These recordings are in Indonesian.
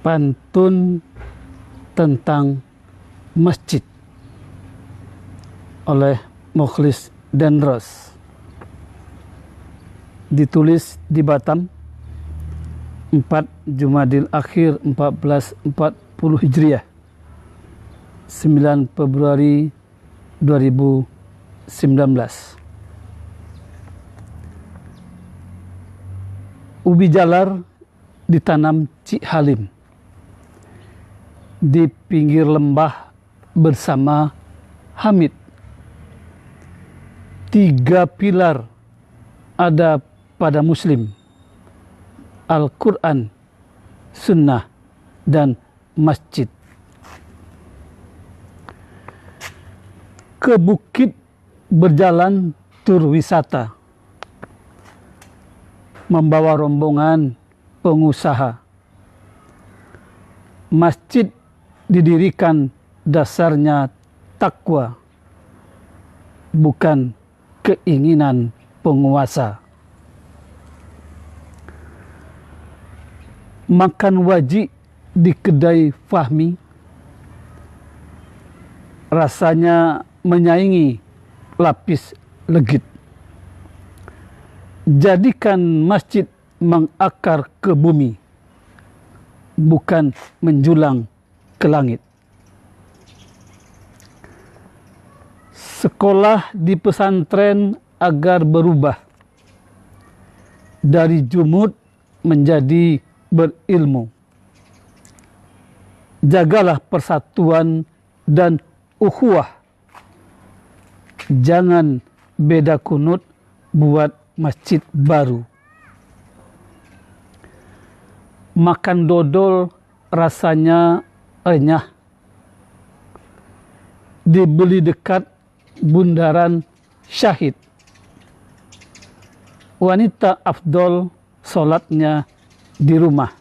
Pantun tentang masjid oleh Mukhlis Denros, ditulis di Batam 4 Jumadil Akhir 1440 Hijriah, 9 Februari 2019. Ubi jalar ditanam Cik Halim di pinggir lembah bersama Hamid. 3 pilar ada pada Muslim: Al-Quran, Sunnah, dan Masjid. Ke bukit berjalan tur wisata, membawa rombongan pengusaha. Masjid didirikan dasarnya takwa, bukan keinginan penguasa. Makan wajib di kedai Fahmi rasanya menyaingi lapis legit. Jadikan masjid mengakar ke bumi, bukan menjulang ke langit. Sekolah di pesantren agar berubah dari jumud menjadi berilmu. Jagalah persatuan dan ukhuwah. Jangan beda kunut buat masjid baru. Makan dodol rasanya renyah, dibeli dekat bundaran Syahid. Wanita afdol sholatnya di rumah,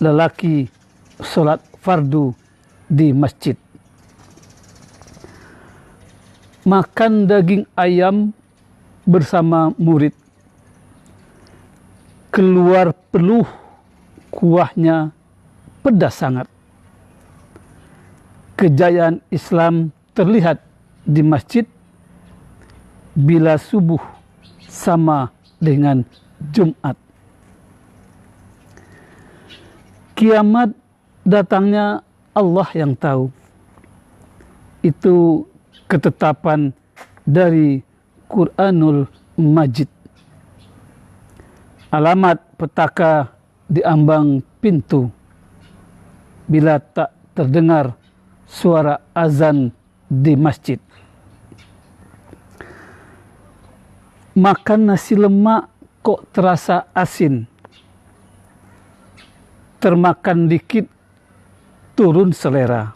lelaki sholat fardu di masjid. Makan daging ayam bersama murid, keluar peluh, kuahnya pedas sangat. Kejayaan Islam terlihat di masjid bila subuh sama dengan Jumat. Kiamat datangnya Allah yang tahu. Itu ketetapan dari Quranul Majid. Alamat petaka di ambang pintu bila tak terdengar suara azan di masjid. Makan nasi lemak kok terasa asin. Termakan dikit turun selera.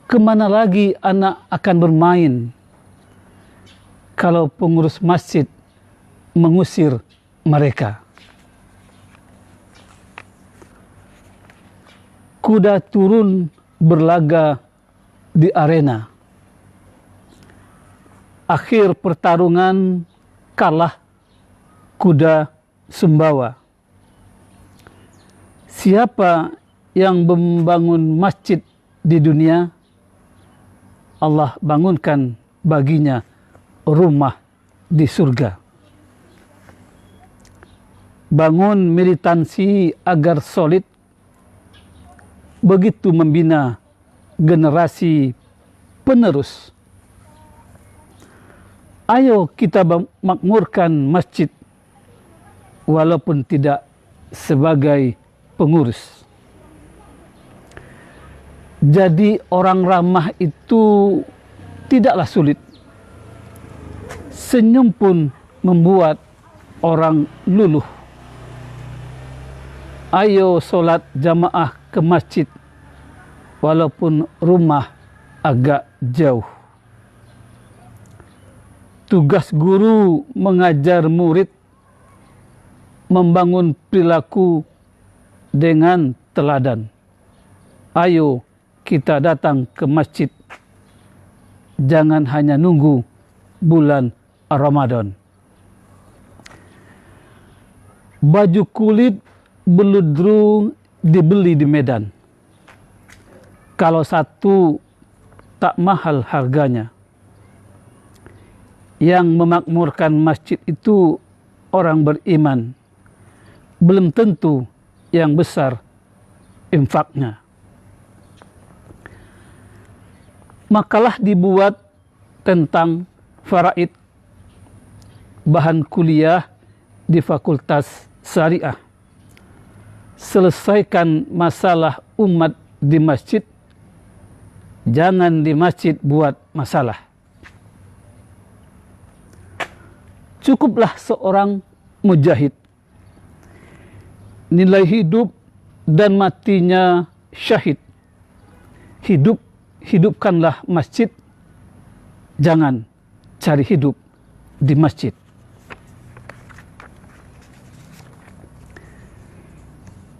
Kemana lagi anak akan bermain kalau pengurus masjid mengusir mereka? Kuda turun berlaga di arena. Akhir pertarungan kalah kuda Sumbawa. Siapa yang membangun masjid di dunia, Allah bangunkan baginya rumah di surga. Bangun militansi agar solid, begitu membina generasi penerus. Ayo kita makmurkan masjid walaupun tidak sebagai pengurus. Jadi orang ramah itu tidaklah sulit. Senyum pun membuat orang luluh. Ayo sholat jamaah ke masjid walaupun rumah agak jauh. Tugas guru mengajar murid, membangun perilaku dengan teladan. Ayo kita datang ke masjid, jangan hanya nunggu bulan Ramadan. Baju kulit beludru dibeli di Medan. Kalau satu tak mahal harganya. Yang memakmurkan masjid itu orang beriman. Belum tentu yang besar infaknya. Makalah dibuat tentang faraid, bahan kuliah di Fakultas Syariah. Selesaikan masalah umat di masjid, jangan di masjid buat masalah. Cukuplah seorang mujahid, nilai hidup dan matinya syahid. Hidupkanlah masjid, jangan cari hidup di masjid.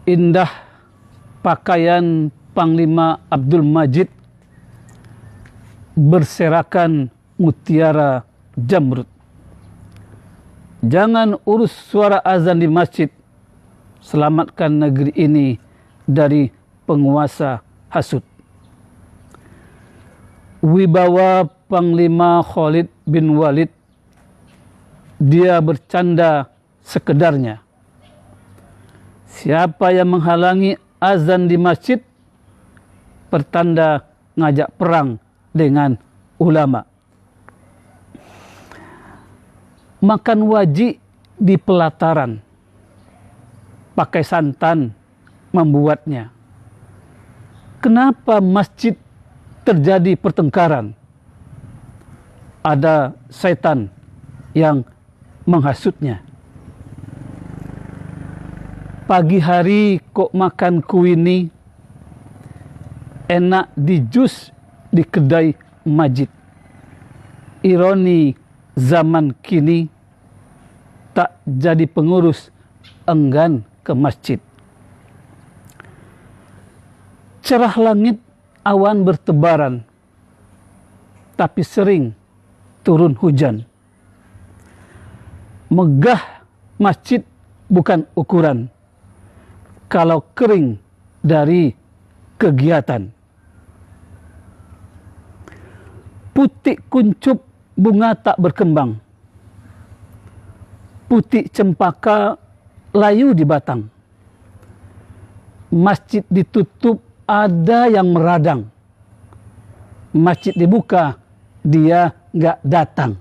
Indah pakaian Panglima Abdul Majid, berserakan mutiara jamrud. Jangan urus suara azan di masjid, selamatkan negeri ini dari penguasa hasud. Wibawa Panglima Khalid bin Walid, dia bercanda sekedarnya. Siapa yang menghalangi azan di masjid, pertanda ngajak perang dengan ulama. Makan wajib di pelataran, pakai santan membuatnya. Kenapa masjid terjadi pertengkaran? Ada setan yang menghasutnya. Pagi hari kok makan kuini, enak di jus di kedai masjid. Ironi zaman kini, tak jadi pengurus enggan ke masjid. Cerah langit, awan bertebaran, tapi sering turun hujan. Megah masjid bukan ukuran, kalau kering dari kegiatan. Putih kuncup bunga tak berkembang, putih cempaka layu di batang. Masjid ditutup, ada yang meradang. Masjid dibuka, dia nggak datang.